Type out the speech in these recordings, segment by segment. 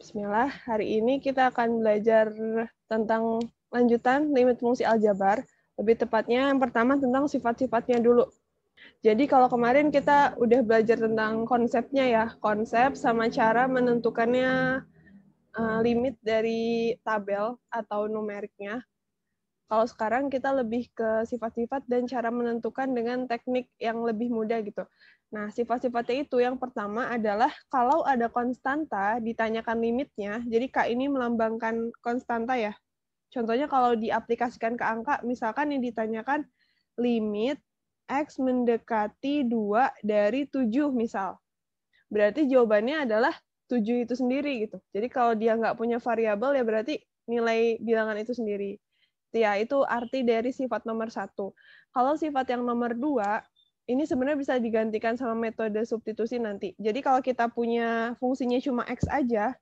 Bismillah, hari ini kita akan belajar tentang lanjutan limit fungsi aljabar. Lebih tepatnya yang pertama tentang sifat-sifatnya dulu. Jadi kalau kemarin kita udah belajar tentang konsepnya ya, konsep sama cara menentukannya limit dari tabel atau numeriknya. Kalau sekarang kita lebih ke sifat-sifat dan cara menentukan dengan teknik yang lebih mudah gitu. Nah, sifat-sifatnya itu yang pertama adalah kalau ada konstanta ditanyakan limitnya, jadi K ini melambangkan konstanta ya. Contohnya kalau diaplikasikan ke angka, misalkan yang ditanyakan limit X mendekati 2 dari 7 misal. Berarti jawabannya adalah 7 itu sendiri gitu. Jadi kalau dia nggak punya variabel ya berarti nilai bilangan itu sendiri. Ya, itu arti dari sifat nomor 1. Kalau sifat yang nomor 2, ini sebenarnya bisa digantikan sama metode substitusi nanti. Jadi kalau kita punya fungsinya cuma X aja,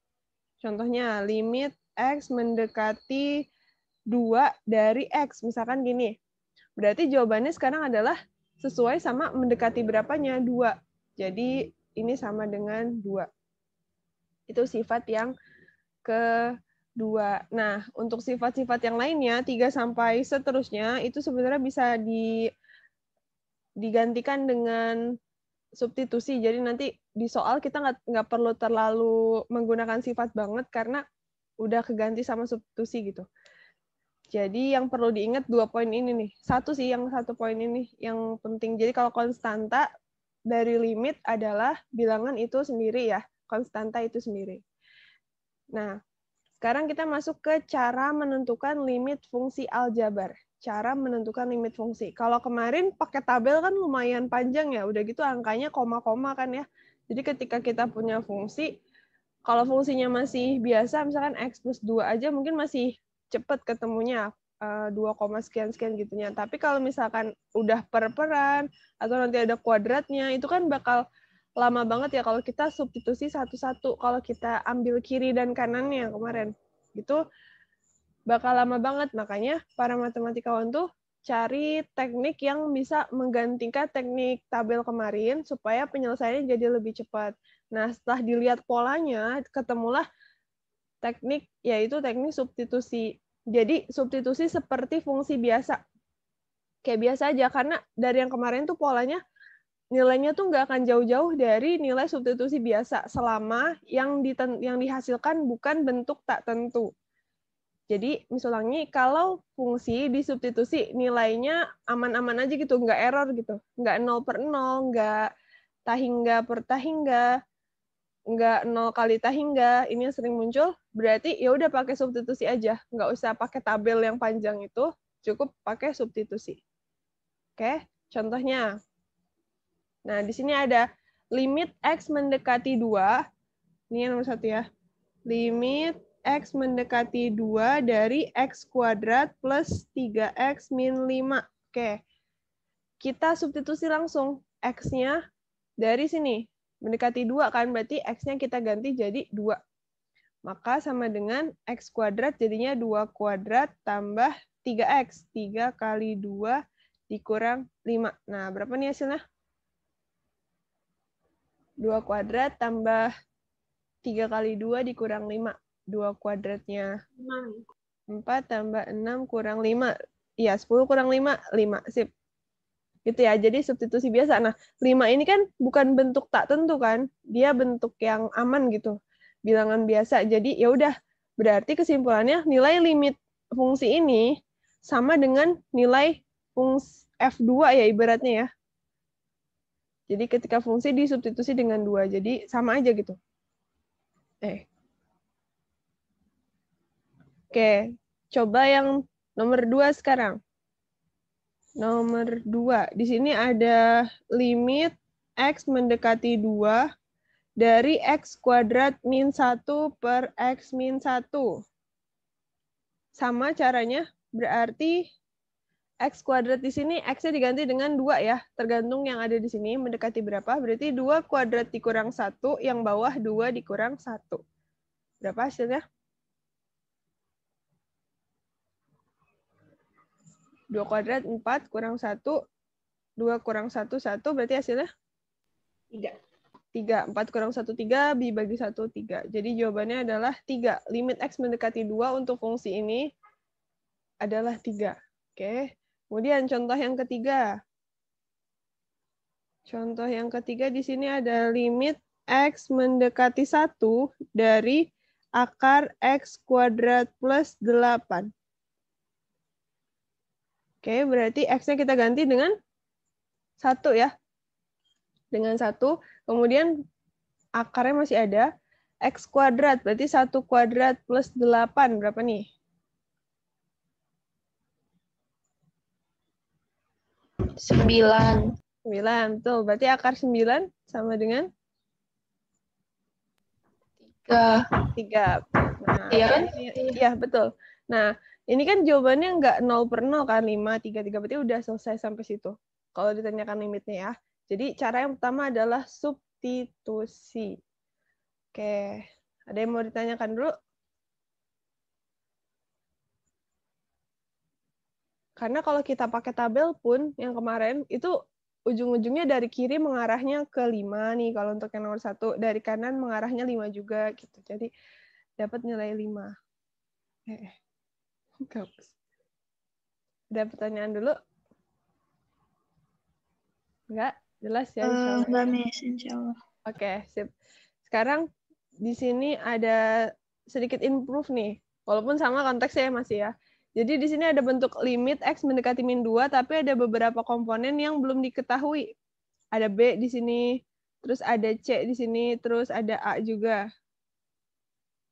contohnya limit X mendekati 2 dari X, misalkan gini. Berarti jawabannya sekarang adalah sesuai sama mendekati berapanya, 2. Jadi ini sama dengan 2. Itu sifat yang kedua. Nah, untuk sifat-sifat yang lainnya, 3 sampai seterusnya, itu sebenarnya bisa digantikan dengan substitusi. Jadi nanti di soal kita nggak perlu terlalu menggunakan sifat banget, karena udah keganti sama substitusi gitu. Jadi yang perlu diingat 2 poin ini nih. Yang 1 poin ini yang penting. Jadi kalau konstanta dari limit adalah bilangan itu sendiri ya. Konstanta itu sendiri. Nah, sekarang kita masuk ke cara menentukan limit fungsi aljabar. Cara menentukan limit fungsi. Kalau kemarin pakai tabel kan lumayan panjang ya. Udah gitu angkanya koma-koma kan ya. Jadi ketika kita punya fungsi, kalau fungsinya masih biasa, misalkan X plus 2 aja mungkin masih cepat ketemunya 2, sekian-sekian gitunya. Tapi kalau misalkan udah per-peran atau nanti ada kuadratnya, itu kan bakal lama banget ya kalau kita substitusi satu-satu. Kalau kita ambil kiri dan kanannya kemarin, itu bakal lama banget. Makanya para matematikawan tuh cari teknik yang bisa menggantikan teknik tabel kemarin supaya penyelesaiannya jadi lebih cepat. Nah, setelah dilihat polanya, ketemulah teknik, yaitu teknik substitusi. Jadi, substitusi seperti fungsi biasa. Kayak biasa aja, karena dari yang kemarin tuh polanya, nilainya tuh nggak akan jauh-jauh dari nilai substitusi biasa, selama yang dihasilkan bukan bentuk tak tentu. Jadi, misalnya kalau fungsi disubstitusi nilainya aman-aman aja gitu, nggak error gitu. Nggak 0/0, nggak tahingga per tahingga, nggak 0 kali tahingga, ini yang sering muncul, berarti ya udah pakai substitusi aja. Nggak usah pakai tabel yang panjang itu, cukup pakai substitusi. Oke, contohnya. Nah, di sini ada limit X mendekati 2. Ini yang nomor 1 ya. Limit X mendekati 2 dari X kuadrat plus 3X min 5. Oke. Kita substitusi langsung. X-nya dari sini. Mendekati 2 kan, berarti X-nya kita ganti jadi 2. Maka sama dengan X kuadrat jadinya 2 kuadrat tambah 3X. 3 kali 2 dikurang 5. Nah, berapa nih hasilnya? 2 kuadrat tambah 3 kali 2 dikurang 5. 2 kuadratnya 4 tambah 6 kurang 5. Iya, 10 kurang 5, 5. Sip. Gitu ya, jadi substitusi biasa. Nah, 5 ini kan bukan bentuk tak tentu kan? Dia bentuk yang aman gitu. Bilangan biasa. Jadi ya udah, berarti kesimpulannya nilai limit fungsi ini sama dengan nilai fungsi F2 ya ibaratnya ya. Jadi ketika fungsi disubstitusi dengan 2, jadi sama aja gitu. Oke, coba yang nomor 2 sekarang. Nomor 2. Di sini ada limit X mendekati 2 dari X kuadrat min 1 per X min 1. Sama caranya, berarti X kuadrat di sini X-nya diganti dengan 2 ya. Tergantung yang ada di sini mendekati berapa. Berarti 2 kuadrat dikurang 1, yang bawah 2 dikurang 1. Berapa hasilnya? 2 kuadrat 4 kurang 1, 2 kurang 1, 1, berarti hasilnya? 3. 3. 4 kurang 1, 3, dibagi 1, 3. Jadi jawabannya adalah 3. Limit X mendekati 2 untuk fungsi ini adalah 3. Oke. Kemudian contoh yang ketiga. Contoh yang ketiga di sini ada limit X mendekati 1 dari akar X kuadrat plus 8. Oke, berarti X-nya kita ganti dengan 1 ya. Dengan 1. Kemudian akarnya masih ada. X kuadrat, berarti 1 kuadrat plus 8. Berapa nih? 9. 9, betul. Berarti akar 9 sama dengan 3. Nah, Iya kan? iya, betul. Nah, ini kan jawabannya nggak 0 per 0 kan, 5, 3, 3. Berarti udah selesai sampai situ. Kalau ditanyakan limitnya ya. Jadi cara yang pertama adalah substitusi. Oke, ada yang mau ditanyakan dulu? Karena kalau kita pakai tabel pun yang kemarin itu ujung-ujungnya dari kiri mengarahnya ke 5 nih kalau untuk yang nomor 1, dari kanan mengarahnya 5 juga gitu. Jadi dapat nilai 5. Gabus. Ada pertanyaan dulu? Enggak? Jelas ya insyaallah. Enggak, Miss, insyaallah. Oke, sip. Sekarang di sini ada sedikit improve nih. Walaupun sama konteksnya masih ya. Jadi di sini ada bentuk limit X mendekati min 2, tapi ada beberapa komponen yang belum diketahui. Ada B di sini, terus ada C di sini, terus ada A juga.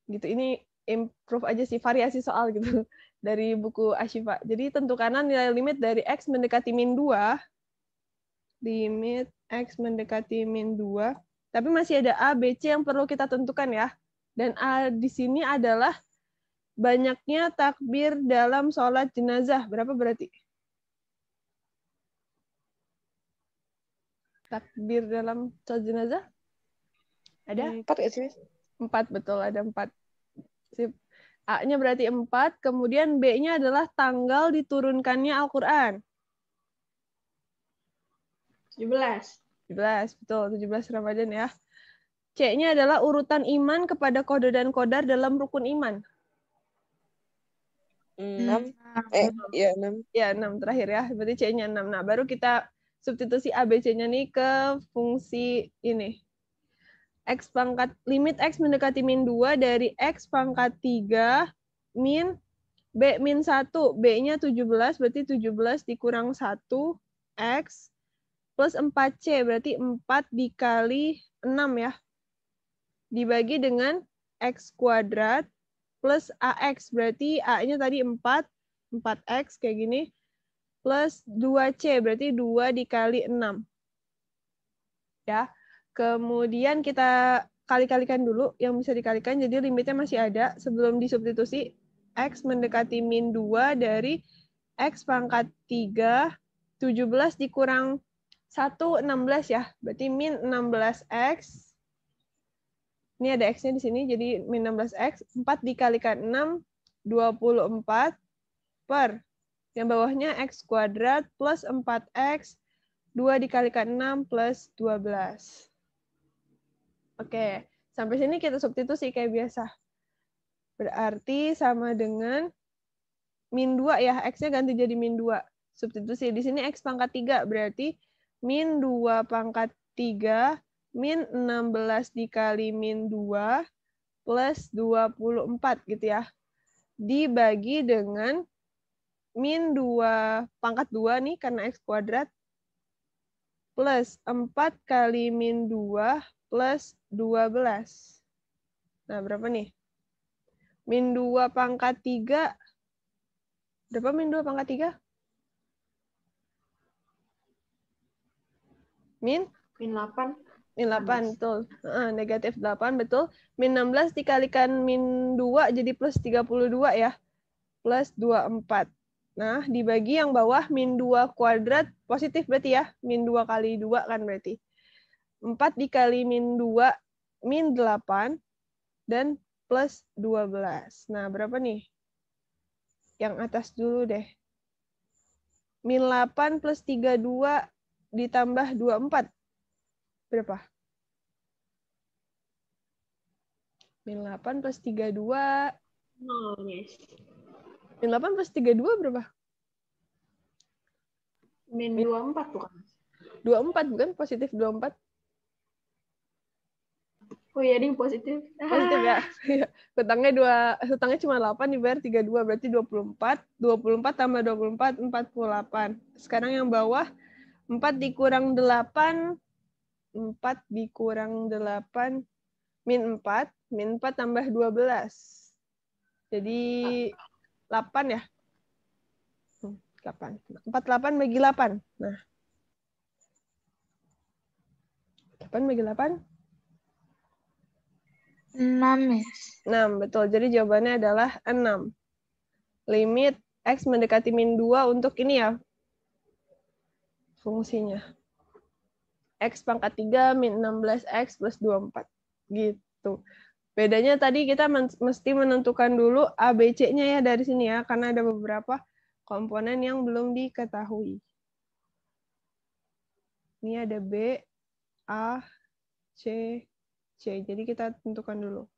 Gitu, ini improve aja sih, variasi soal gitu dari buku Ashifa. Jadi tentukan nilai limit dari X mendekati min 2, limit X mendekati min 2, tapi masih ada A, B, C yang perlu kita tentukan ya. Dan A di sini adalah banyaknya takbir dalam sholat jenazah. Berapa berarti? Takbir dalam sholat jenazah? Ada? 4 ya sih? 4, betul, ada 4. Sip. A-nya berarti 4, kemudian B-nya adalah tanggal diturunkannya Al-Quran. 17. 17, betul, 17 Ramadan ya. C-nya adalah urutan iman kepada qada dan qadar dalam rukun iman. 6. Ya 6. Ya, 6 terakhir ya. Berarti C-nya 6. Nah, baru kita substitusi ABC-nya nih ke fungsi ini. X pangkat, limit X mendekati min 2 dari X pangkat 3 min B min 1. B-nya 17, berarti 17 dikurang 1 X plus 4C, berarti 4 dikali 6 ya. Dibagi dengan X kuadrat plus AX, berarti A-nya tadi 4, 4X kayak gini, plus 2C, berarti 2 dikali 6. Ya. Kemudian kita kali-kalikan dulu yang bisa dikalikan, jadi limitnya masih ada sebelum disubstitusi. X mendekati min 2 dari X pangkat 3, 17 dikurang 1, 16 ya. Berarti min 16X. Ini ada X-nya di sini, jadi min 16X. 4 dikalikan 6, 24 per. Yang bawahnya X kuadrat plus 4X, 2 dikalikan 6 plus 12. Oke, sampai sini kita substitusi kayak biasa. Berarti sama dengan min 2 ya, X-nya ganti jadi min 2. Substitusi. Di sini X pangkat 3, berarti min 2 pangkat 3, min 16 dikali min 2, plus 24 gitu ya. Dibagi dengan min 2 pangkat 2 nih, karena X kuadrat, plus 4 kali min 2, plus 12. Nah, berapa nih? Min 2 pangkat 3. Berapa min 2 pangkat 3? Min 8. Min 8, betul. Negatif 8, betul. Min 16 dikalikan min 2, jadi plus 32 ya. Plus 24. Nah, dibagi yang bawah, min 2 kuadrat, positif berarti ya. Min 2 kali 2 kan berarti. 4 dikali min 2, min 8, dan plus 12. Nah, berapa nih? Yang atas dulu deh. Min 8 plus 32 ditambah 24. Berapa? Min 8 plus 32. 0, Miss. Min 8 plus 32 berapa? Min 24 bukan? 24, bukan? Positif 24. Oh iya, ding positif. Positif ya. Hutangnya cuma 8 dibayar 32, berarti 24. 24 tambah 24, 48. Sekarang yang bawah, 4 dikurang 8, 4 dikurang 8, min 4. Min 4 tambah 12. Jadi 8 ya? 8. 48 bagi 8. Nah. 8 bagi 8? 6, Miss. 6, betul. Jadi jawabannya adalah 6. Limit X mendekati min 2 untuk ini ya, fungsinya. X pangkat 3 min 16X plus 24. Gitu. Bedanya tadi kita mesti menentukan dulu A, B, C-nya ya dari sini ya, karena ada beberapa komponen yang belum diketahui. Ini ada B, A, C, C. Jadi kita tentukan dulu.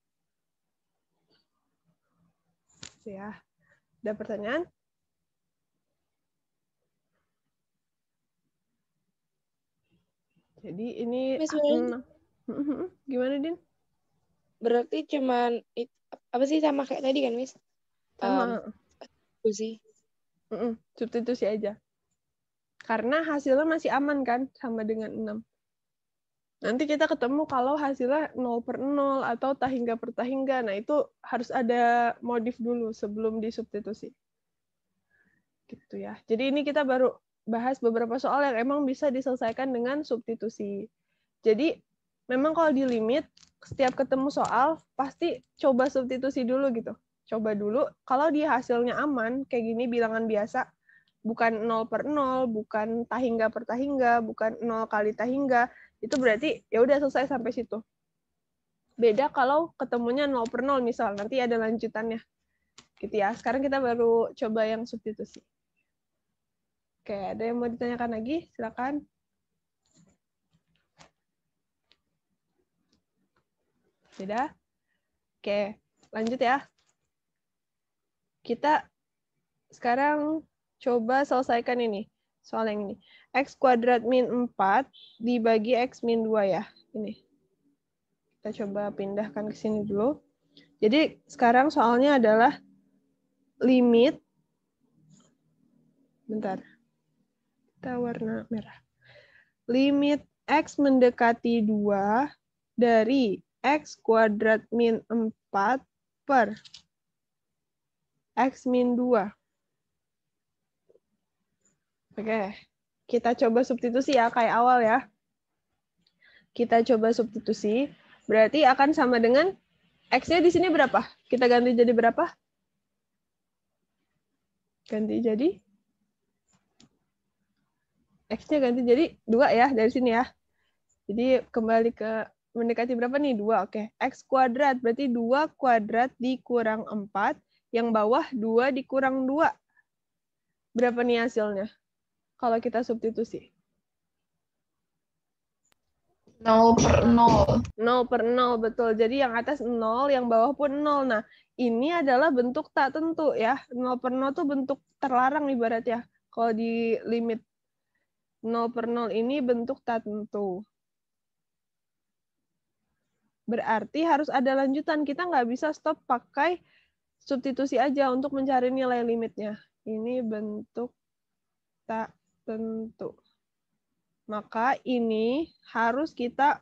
Ya. Ada pertanyaan? Jadi ini Miss, gimana, Din? berarti cuman apa sih sama kayak tadi kan, Miss? Sama. Substitusi. Substitusi aja. Karena hasilnya masih aman kan, sama dengan 6. Nanti kita ketemu kalau hasilnya 0/0 atau tahingga per tahingga. Nah, itu harus ada modif dulu sebelum disubstitusi. Gitu ya. Jadi ini kita baru bahas beberapa soal yang emang bisa diselesaikan dengan substitusi. Jadi memang kalau di limit, setiap ketemu soal, pasti coba substitusi dulu gitu. Coba dulu, kalau dia hasilnya aman, kayak gini bilangan biasa, bukan 0/0, bukan tahingga per tahingga, bukan 0 kali tahingga, itu berarti ya udah selesai sampai situ. Beda kalau ketemunya 0/0 misal, nanti ada lanjutannya. Gitu ya. Sekarang kita baru coba yang substitusi. Oke, ada yang mau ditanyakan lagi? Silakan. Sudah? Oke, lanjut ya. Kita sekarang coba selesaikan ini. Soal yang ini. X kuadrat min 4 dibagi X min 2 ya. Ini. Kita coba pindahkan ke sini dulu. Jadi sekarang soalnya adalah limit. Bentar. Kita warna merah. Limit X mendekati 2 dari X kuadrat min 4 per X min 2. Oke, kita coba substitusi ya, kayak awal ya. Kita coba substitusi, berarti akan sama dengan X-nya di sini berapa? Kita ganti jadi berapa? Ganti jadi? X-nya ganti jadi 2 ya, dari sini ya. Jadi kembali ke mendekati berapa nih? 2, oke. X kuadrat, berarti 2 kuadrat dikurang 4, yang bawah 2 dikurang 2. Berapa nih hasilnya? Kalau kita substitusi. 0/0. 0/0, betul. Jadi yang atas 0, yang bawah pun 0. Nah, ini adalah bentuk tak tentu ya. 0/0 itu bentuk terlarang ibaratnya. Kalau di limit 0/0 ini bentuk tak tentu. Berarti harus ada lanjutan. Kita nggak bisa stop pakai substitusi aja untuk mencari nilai limitnya. Ini bentuk tak tentu. Maka ini harus kita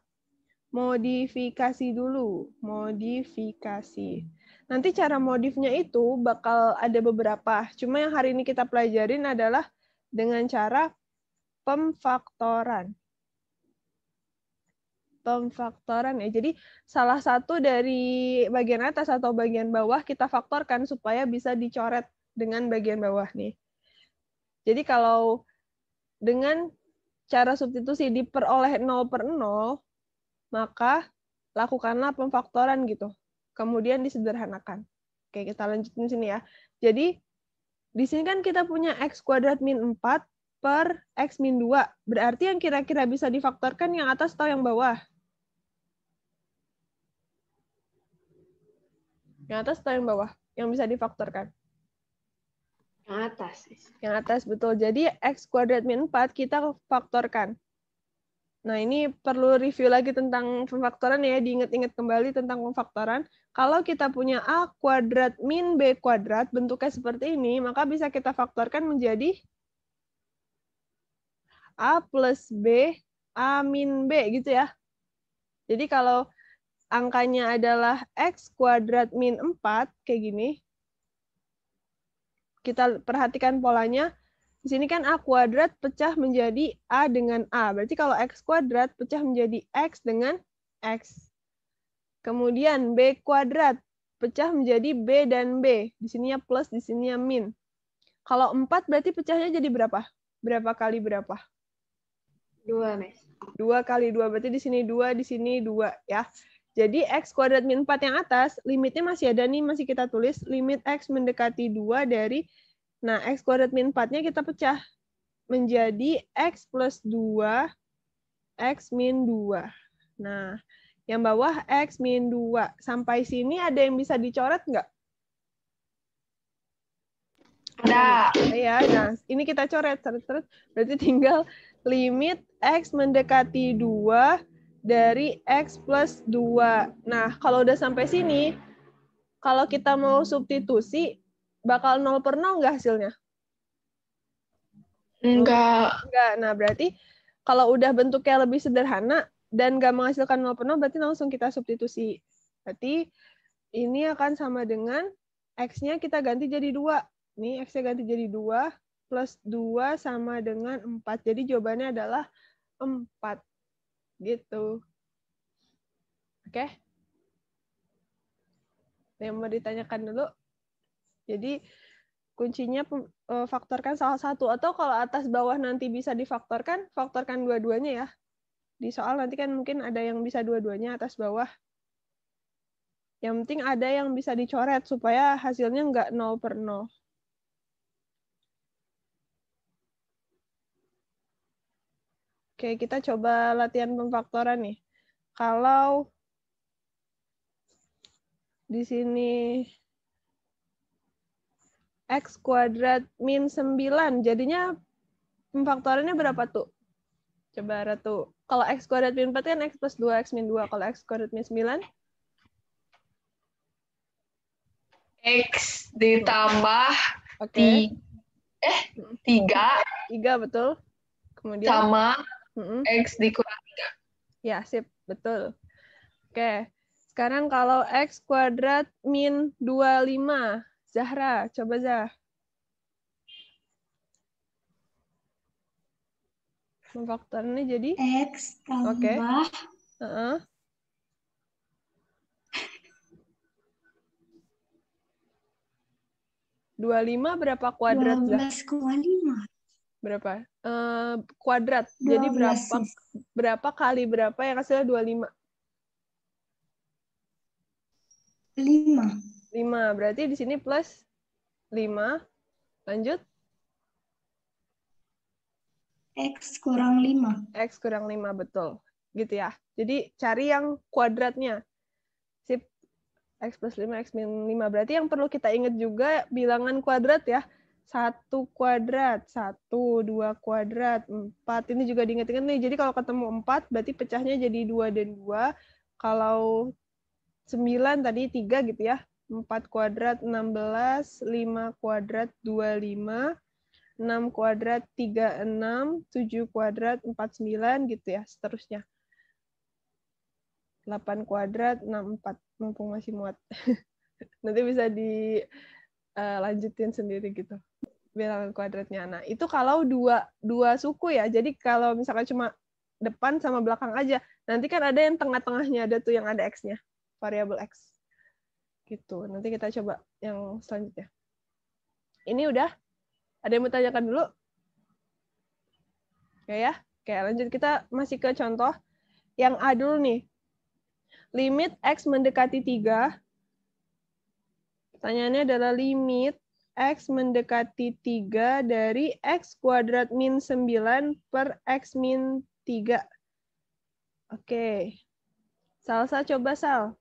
modifikasi dulu. Modifikasi. Nanti cara modifnya itu bakal ada beberapa. Cuma yang hari ini kita pelajarin adalah dengan cara pemfaktoran. Pemfaktoran ya. Jadi salah satu dari bagian atas atau bagian bawah kita faktorkan supaya bisa dicoret dengan bagian bawah nih. Jadi kalau dengan cara substitusi diperoleh 0/0, maka lakukanlah pemfaktoran gitu. Kemudian disederhanakan. Oke, kita lanjutin sini ya. Jadi di sini kan kita punya X kuadrat min 4 per X min 2. Berarti yang kira-kira bisa difaktorkan yang atas atau yang bawah? Yang atas atau yang bawah? Yang bisa difaktorkan? Yang atas. Yang atas, betul. Jadi X kuadrat min 4 kita faktorkan. Nah, ini perlu review lagi tentang pemfaktoran ya, diingat-ingat kembali tentang pemfaktoran. Kalau kita punya A kuadrat min B kuadrat, bentuknya seperti ini, maka bisa kita faktorkan menjadi A plus B, A min B, gitu ya. Jadi kalau angkanya adalah X kuadrat min 4, kayak gini, kita perhatikan polanya. Di sini kan A kuadrat pecah menjadi A dengan A. Berarti kalau X kuadrat pecah menjadi X dengan X. Kemudian B kuadrat pecah menjadi B dan B. Di sininya plus, di sininya min. Kalau 4 berarti pecahnya jadi berapa? Berapa kali berapa? 2, Miss. 2 kali 2. Berarti di sini 2, di sini 2. Ya. Jadi X kuadrat min 4 yang atas, limitnya masih ada nih, masih kita tulis. Limit X mendekati 2 dari, nah X kuadrat min 4-nya kita pecah menjadi X plus 2, X min 2. Nah, yang bawah X min 2. Sampai sini ada yang bisa dicoret nggak? Ada. Ya, nah ini kita coret. Berarti tinggal limit X mendekati 2 dari X plus 2. Nah, kalau udah sampai sini, kalau kita mau substitusi, bakal 0/0 nggak hasilnya? Enggak. Enggak. Nah, berarti kalau udah bentuknya lebih sederhana dan nggak menghasilkan 0/0, berarti langsung kita substitusi. Berarti ini akan sama dengan X-nya kita ganti jadi 2. Nih, X-nya ganti jadi 2, plus 2 sama dengan 4. Jadi jawabannya adalah 4. Gitu. Oke? Yang mau ditanyakan dulu? Jadi, kuncinya faktorkan salah satu. Atau kalau atas bawah nanti bisa difaktorkan, faktorkan dua-duanya ya. Di soal nanti kan mungkin ada yang bisa dua-duanya atas bawah. Yang penting ada yang bisa dicoret supaya hasilnya nggak 0/0. Oke, kita coba latihan pemfaktoran nih. Kalau di sini X kuadrat min 9, jadinya pemfaktorannya berapa tuh? Coba Ratu. Kalau X kuadrat min 4 kan X plus 2, X min 2. Kalau X kuadrat min 9? X ditambah Oke. 3 3, betul. Kemudian sama X dikurang 3. Ya, sip. Betul. Oke. Sekarang kalau X kuadrat min 25. Zahra, coba Zah. Pemfaktorannya jadi? X tambah 25 berapa kuadrat? 12,5. Berapa? Kuadrat. Jadi 12. berapa kali berapa yang hasilnya 25? 5. 5. Berarti di sini plus 5. Lanjut. X kurang 5. X kurang 5, betul. Gitu ya. Jadi cari yang kuadratnya. Sip. X plus 5, X min 5. Berarti yang perlu kita ingat juga bilangan kuadrat ya. 1 kuadrat, 1, 2 kuadrat, 4. Ini juga diingat-ingat nih. Jadi kalau ketemu 4, berarti pecahnya jadi 2 dan 2. Kalau 9 tadi 3 gitu ya. 4 kuadrat 16, 5 kuadrat 25, 6 kuadrat 36, 7 kuadrat 49 gitu ya, seterusnya. 8 kuadrat 64, mumpung masih muat. Nanti bisa dilanjutin sendiri gitu. Bilangan kuadratnya. Nah, itu kalau dua suku ya. Jadi kalau misalkan cuma depan sama belakang aja, nanti kan ada yang tengah-tengahnya, ada tuh yang ada X-nya, variabel X. Gitu. Nanti kita coba yang selanjutnya. Ini udah? Ada yang mau tanyakan dulu? Ya. Oke, lanjut. Kita masih ke contoh. Yang A dulu nih. Limit X mendekati 3. Pertanyaannya adalah limit X mendekati 3 dari X kuadrat min 9 per X min 3. Oke. Salsa coba, Sal.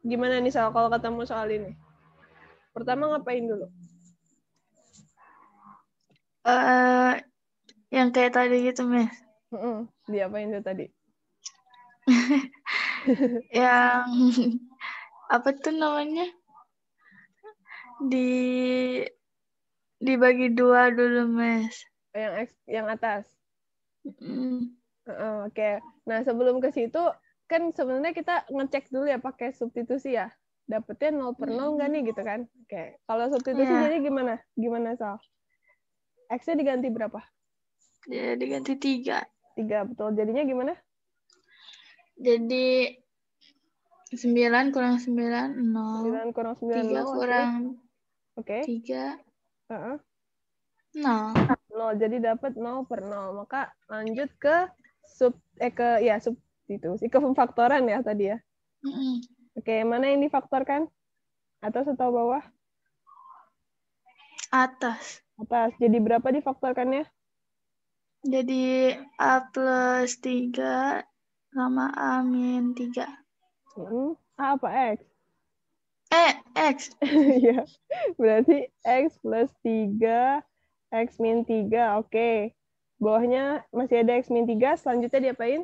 Gimana nih Sal kalau ketemu soal ini? Pertama ngapain dulu? Yang kayak tadi gitu, Miss. Diapain tuh tadi? Yang apa tuh namanya? Dibagi 2 dulu, Miss. Yang atas. Mm. Oke. Nah, sebelum ke situ kan sebenarnya kita ngecek dulu ya pakai substitusi ya. Dapetnya 0/0 nggak nih gitu kan? Oke. Kalau substitusi Iya. jadi gimana? Gimana Sal? X-nya diganti berapa? Dia diganti 3. 3, betul. Jadinya gimana? Jadi 9 kurang 9, 0. 9 kurang 9, 3 0. kurang Oke. 3, Heeh. 0. 0. Jadi dapat 0/0. Maka lanjut ke substitusi, ke pemfaktoran ya tadi ya. Mm-mm. Oke, mana yang difaktorkan? Atas atau bawah? Atas. Atas. Jadi berapa difaktorkannya? Jadi A plus 3 sama A min 3. A apa X? X. Ya, berarti X plus 3, X min 3. Oke. Bawahnya masih ada X min 3, selanjutnya diapain?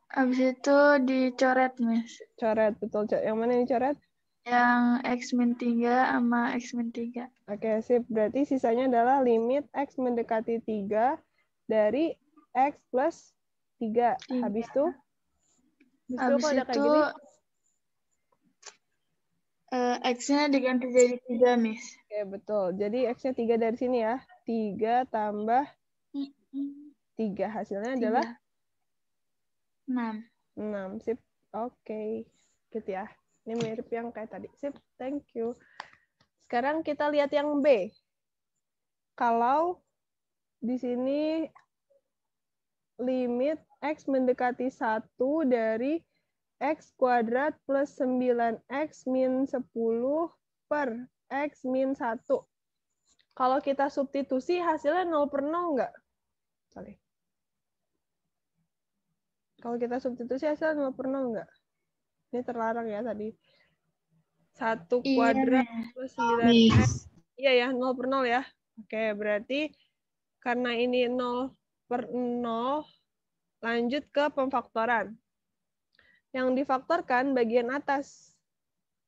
Habis itu dicoret, Miss. Coret, betul. Yang mana yang dicoret? Yang X min 3 sama X min 3. Oke, sip. Berarti sisanya adalah limit X mendekati 3 dari X plus 3. Habis itu? Habis kalau ada kayak itu gini, X-nya diganti jadi 3, Miss. oke, betul. Jadi X-nya 3 dari sini ya. 3 tambah 3. Hasilnya adalah 6. 6. Sip. Oke. Gitu ya. Ini mirip yang kayak tadi. Sip. Thank you. Sekarang kita lihat yang B. Kalau di sini limit X mendekati 1 dari X kuadrat plus 9X min 10 per X min 1. Kalau kita substitusi hasilnya 0/0 nggak? Sorry. Kalau kita substitusi hasilnya 0/0 nggak? Ini terlarang ya tadi. 1 kuadrat plus 9X. Iya ya, 0/0 ya. Oke, berarti karena ini 0/0, lanjut ke pemfaktoran. Yang difaktorkan bagian atas.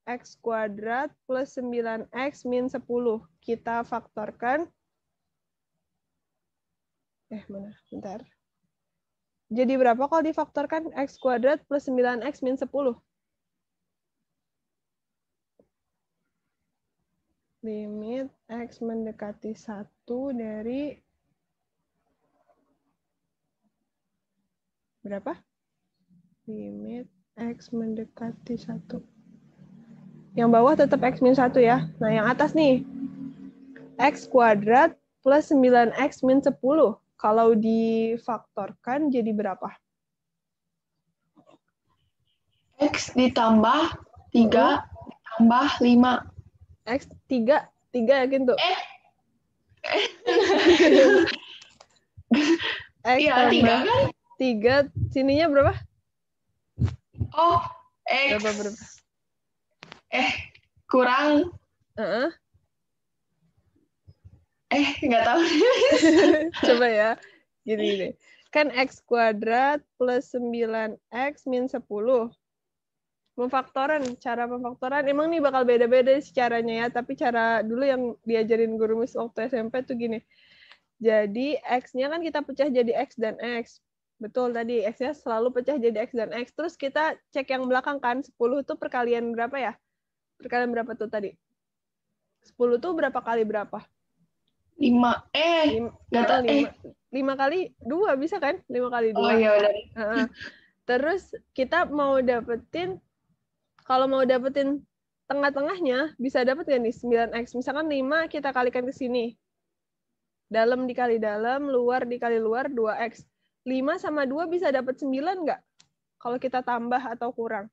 X kuadrat plus 9X min 10. Kita faktorkan. Mana? Bentar. Jadi berapa kalau difaktorkan X kuadrat plus 9X min 10? Limit X mendekati 1 dari berapa? Limit X mendekati 1. Yang bawah tetap X min 1 ya. Nah, yang atas nih. X kuadrat plus 9X min 10. Kalau difaktorkan jadi berapa? X ditambah 3 ditambah 5. X 3 yakin tuh? X Iya, tambah 3 kan? 3, sininya berapa? Oh, X. Berapa? Kurang. Nggak tahu. Coba ya. Gini. Kan X kuadrat plus 9X min 10. Cara pemfaktoran emang nih bakal beda-beda sih caranya ya, tapi cara dulu yang diajarin guru Miss waktu SMP tuh gini. Jadi X-nya kan kita pecah jadi X dan X. Betul tadi, X-nya selalu pecah jadi X dan X. Terus kita cek yang belakang kan, 10 itu perkalian berapa ya? Perkalian berapa tuh tadi? 10 tuh berapa kali berapa? 5. Nggak tahu. 5 kali 2 bisa kan? 5 kali 2. Oh iya benar. Terus kita mau dapetin, kalau mau dapetin tengah-tengahnya, bisa dapet nggak nih 9X? Misalkan 5 kita kalikan ke sini. Dalam dikali dalam, luar dikali luar, 2X. 5 sama 2 bisa dapat 9 nggak? Kalau kita tambah atau kurang?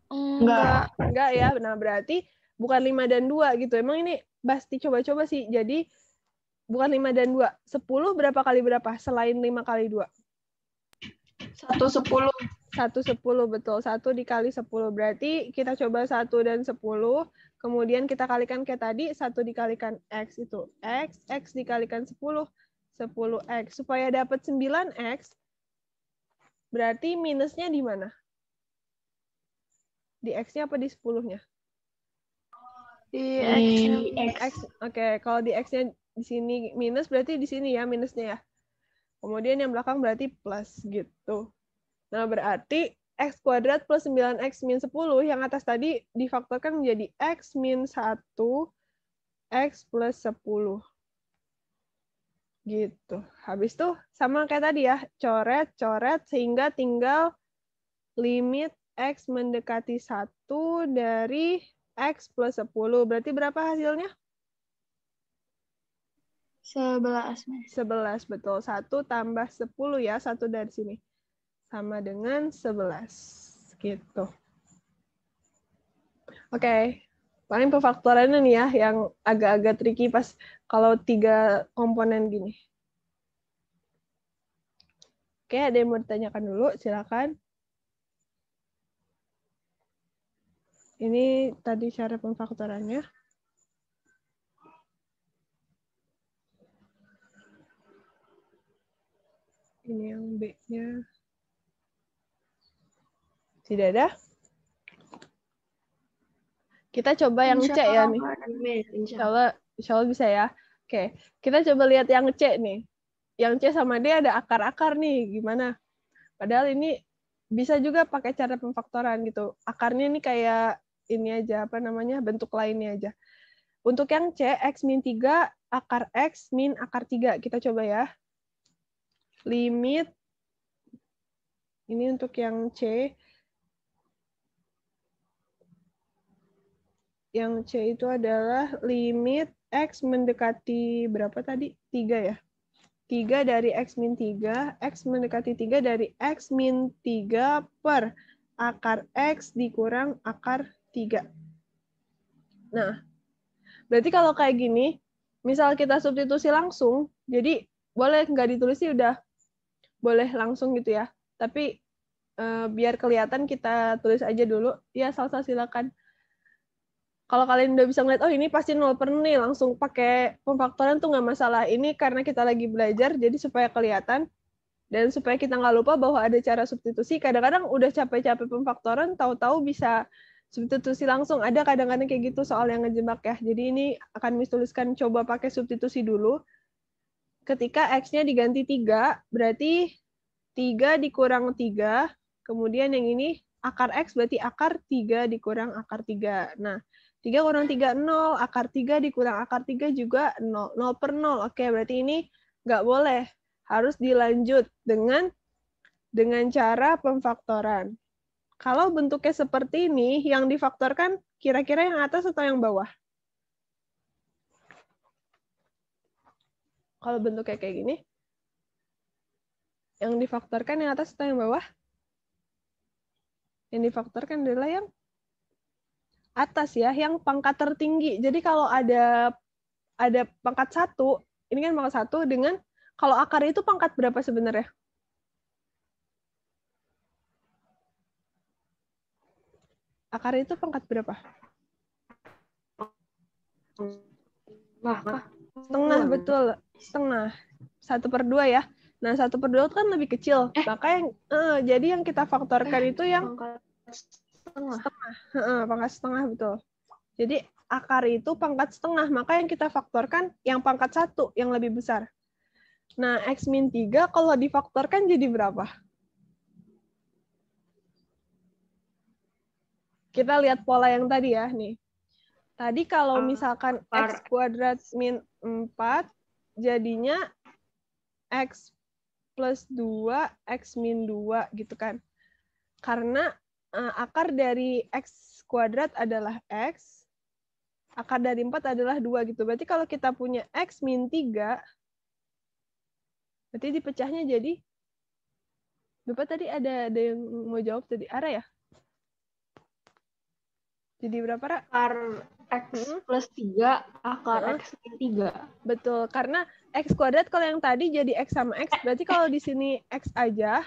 Enggak ya. Nah, berarti bukan 5 dan 2 gitu. Emang ini pasti coba-coba sih. Jadi, bukan 5 dan 2. 10 berapa kali berapa? Selain 5 kali 2. 1/10. 1/10, betul. 1 dikali 10. Berarti kita coba 1 dan 10. Kemudian kita kalikan kayak tadi. 1 dikalikan X itu X. X dikalikan 10. 10X. Supaya dapat 9X, berarti minusnya di mana? Di X-nya apa di 10-nya? Di X. Oke, kalau di X-nya di sini minus, berarti di sini ya minusnya ya. Kemudian yang belakang berarti plus gitu. Nah, berarti X kuadrat plus 9X min 10, yang atas tadi difaktorkan menjadi X min 1, X plus 10. Gitu. Habis itu sama kayak tadi ya, coret, sehingga tinggal limit X mendekati 1 dari X plus 10. Berarti berapa hasilnya? 11, Miss. 11, betul. 1 tambah 10 ya, 1 dari sini. Sama dengan 11. Gitu. Oke. Paling pemfaktorannya nih ya, yang agak-agak tricky pas kalau 3 komponen gini. Oke, ada yang mau ditanyakan dulu? Silakan. Ini tadi cara pemfaktorannya. Ini yang B-nya. Tidak ada? Kita coba yang C ya nih. Insya Allah bisa ya. Oke, kita coba lihat yang C nih. Yang C sama D ada akar-akar nih. Gimana? Padahal ini bisa juga pakai cara pemfaktoran gitu. Akarnya ini kayak ini aja, apa namanya, bentuk lainnya aja. Untuk yang C, X min 3, akar X min akar 3. Kita coba ya. Limit, ini untuk yang C. Yang C itu adalah limit X mendekati berapa tadi? 3 ya? 3 dari X min 3, X mendekati 3 dari X min 3 per akar X dikurang akar 3. Nah, berarti kalau kayak gini, misal kita substitusi langsung, jadi boleh nggak ditulis sih udah boleh langsung gitu ya. Tapi biar kelihatan kita tulis aja dulu. Ya, Salsa silakan. Kalau kalian udah bisa ngeliat, oh ini pasti 0 per 0 nih, langsung pakai pemfaktoran tuh nggak masalah. Ini karena kita lagi belajar, jadi supaya kelihatan, dan supaya kita nggak lupa bahwa ada cara substitusi. Kadang-kadang udah capek-capek pemfaktoran, tahu-tahu bisa substitusi langsung. Ada kadang-kadang kayak gitu soal yang ngejebak ya. Jadi ini akan Miss tuliskan coba pakai substitusi dulu. Ketika X-nya diganti 3, berarti 3 dikurang 3, kemudian yang ini akar X berarti akar 3 dikurang akar 3. Nah, 3 kurang 3, 0. Akar 3 dikurang akar 3 juga 0. 0 per 0. Oke, berarti ini nggak boleh. Harus dilanjut dengan cara pemfaktoran. Kalau bentuknya seperti ini, yang difaktorkan kira-kira yang atas atau yang bawah? Kalau bentuknya kayak gini, yang difaktorkan yang atas atau yang bawah? Yang difaktorkan adalah yang atas ya, yang pangkat tertinggi. Jadi kalau ada pangkat 1, ini kan pangkat 1 dengan, kalau akar itu pangkat berapa sebenarnya? Akar itu pangkat berapa? Setengah, betul. Setengah. 1/2 ya. Nah, 1/2 kan lebih kecil. Maka jadi yang kita faktorkan itu yang setengah. Pangkat setengah, betul. Jadi akar itu pangkat setengah, maka yang kita faktorkan yang pangkat 1, yang lebih besar. Nah, X min 3 kalau difaktorkan jadi berapa? Kita lihat pola yang tadi ya, nih. Tadi kalau misalkan X kuadrat min 4, jadinya X plus 2, X min 2, gitu kan. Karena akar dari X kuadrat adalah X, akar dari 4 adalah 2, gitu. Berarti kalau kita punya X min 3, berarti dipecahnya jadi, Bapak tadi ada yang mau jawab tadi, Ara ya? Jadi berapa, Ra? Akar X plus 3, akar X min 3. Betul, karena X kuadrat kalau yang tadi jadi X sama X, berarti kalau di sini X aja,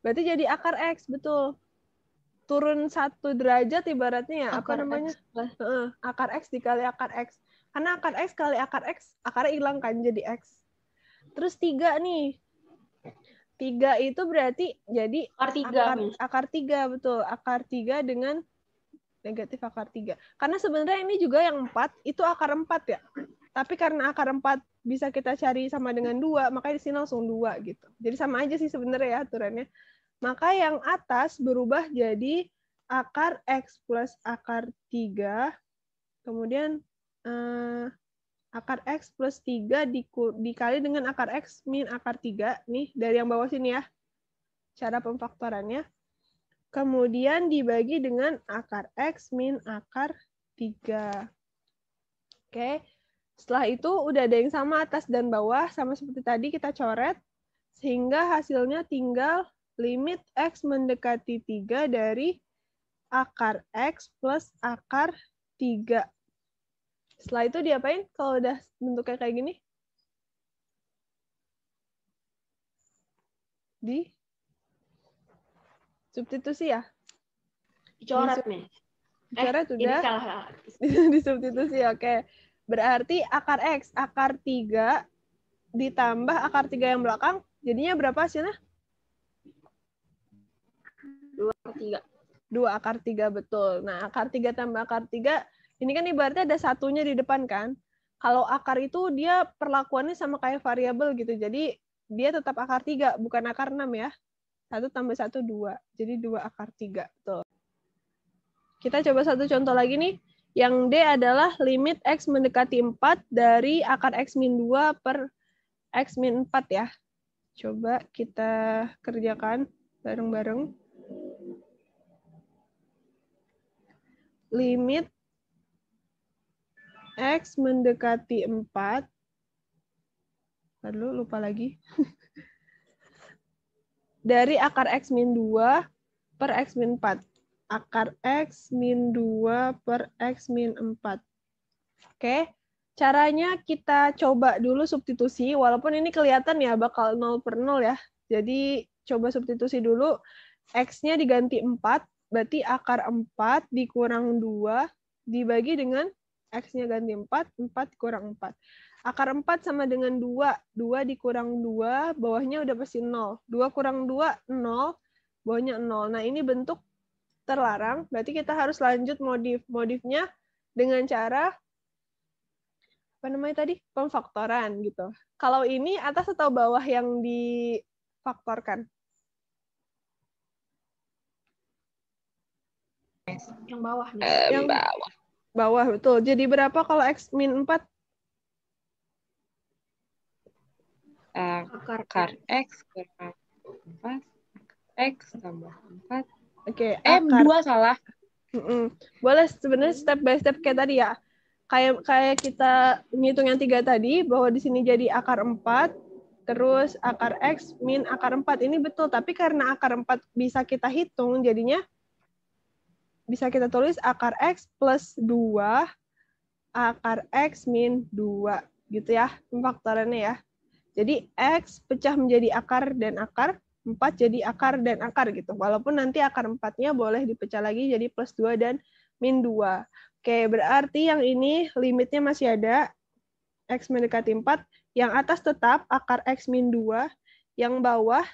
Berarti jadi akar X, betul. Turun 1 derajat ibaratnya ya, apa namanya? Akar X dikali akar X. Karena akar X kali akar X, akarnya hilang kan jadi X. Terus 3 nih. 3 itu berarti jadi akar 3, betul. Akar 3 dengan negatif akar 3. Karena sebenarnya ini juga yang 4, itu akar 4 ya. Tapi karena akar 4 bisa kita cari sama dengan 2, makanya di sini langsung 2 gitu. Jadi sama aja sih sebenarnya ya aturannya. Maka yang atas berubah jadi akar X plus akar 3, kemudian akar X plus 3 dikali dengan akar X min akar 3, nih dari yang bawah sini ya, cara pemfaktorannya. Kemudian dibagi dengan akar X min akar 3. Oke, setelah itu udah ada yang sama atas dan bawah, sama seperti tadi kita coret, sehingga hasilnya tinggal limit X mendekati 3 dari akar X plus akar 3. Setelah itu diapain kalau udah bentuknya kayak gini? Di substitusi ya? Dicoret nih. Dicoret udah. Ini salah. Di substitusi, oke. Berarti akar X, akar 3 ditambah akar 3 yang belakang, jadinya berapa hasilnya? 2 akar 3, betul. Nah, akar 3 tambah akar 3, ini kan ibaratnya ada satunya di depan kan. Kalau akar itu dia perlakuannya sama kayak variabel gitu. Jadi dia tetap akar 3, bukan akar 6 ya. 1 tambah 1, 2. Jadi 2 akar 3. Tuh. Kita coba satu contoh lagi nih. Yang D adalah limit X mendekati 4 dari akar X min 2 per X min 4 ya. Coba kita kerjakan bareng-bareng. Limit X mendekati 4. Lalu lupa lagi. Dari akar X min 2 per X min 4. Akar X min 2 per X min 4. Oke, caranya kita coba dulu substitusi, walaupun ini kelihatan ya bakal 0 per 0 ya. Jadi coba substitusi dulu, X-nya diganti 4, berarti akar 4 dikurang 2, dibagi dengan X-nya ganti 4, 4 kurang 4. Akar 4 sama dengan 2, 2 dikurang 2, bawahnya udah pasti 0. 2 kurang 2, 0, bawahnya 0. Nah ini bentuk terlarang, berarti kita harus lanjut modif. Modifnya dengan cara apa namanya tadi? Pemfaktoran gitu. Kalau ini atas atau bawah yang difaktorkan? Yang bawah nih. Yang bawah. Bawah, betul. Jadi berapa kalau X min 4? Akar X kurang 4, X tambah 4. Oke, akar 2 salah. Boleh sebenarnya step by step kayak tadi ya. Kayak kita ngitung yang 3 tadi, bahwa di sini jadi akar 4, terus akar X min akar 4. Ini betul, tapi karena akar 4 bisa kita hitung, jadinya bisa kita tulis akar X plus 2, akar X min 2. Gitu ya, pemfaktorannya ya. Jadi X pecah menjadi akar dan akar, 4 jadi akar dan akar gitu. Walaupun nanti akar 4-nya boleh dipecah lagi jadi plus 2 dan min 2. Oke, berarti yang ini limitnya masih ada. X mendekati 4. Yang atas tetap akar X min 2. Yang bawah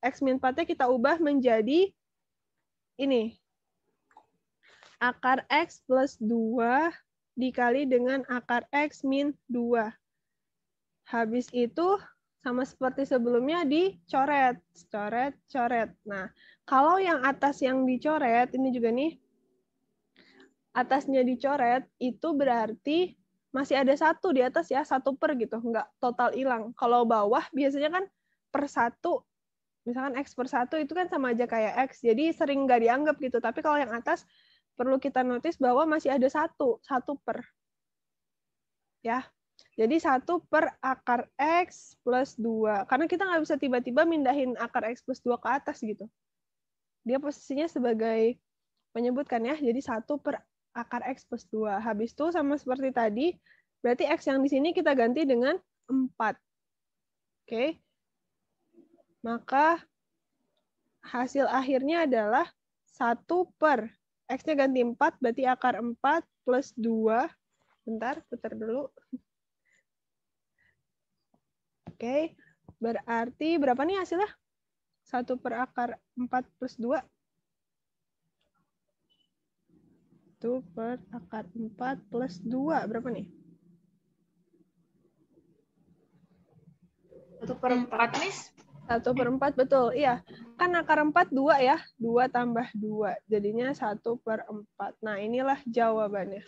X min 4-nya kita ubah menjadi ini. Akar X plus 2 dikali dengan akar X min 2. Habis itu sama seperti sebelumnya dicoret, coret. Nah, kalau yang atas yang dicoret, ini juga nih, atasnya dicoret, itu berarti masih ada 1 di atas ya, 1 per gitu, nggak total hilang. Kalau bawah biasanya kan per 1, misalkan X per 1 itu kan sama aja kayak X, jadi sering nggak dianggap gitu. Tapi kalau yang atas, perlu kita notice bahwa masih ada 1 per. Ya. Jadi 1 per akar X plus 2. Karena kita nggak bisa tiba-tiba mindahin akar X plus 2 ke atas gitu. Dia posisinya sebagai menyebutkan ya. Jadi 1 per akar X plus 2. Habis itu sama seperti tadi, berarti X yang di sini kita ganti dengan 4. Oke. Maka hasil akhirnya adalah 1 per. X-nya ganti 4, berarti akar 4 plus 2. Bentar, putar dulu. Oke, berarti berapa nih hasilnya? 1 per akar 4 plus 2. 1 per akar 4 plus 2. Berapa nih? 1/4, Miss. 1/4, betul. Iya, kan akar 4 2 ya. 2 tambah 2. Jadinya 1/4. Nah, inilah jawabannya.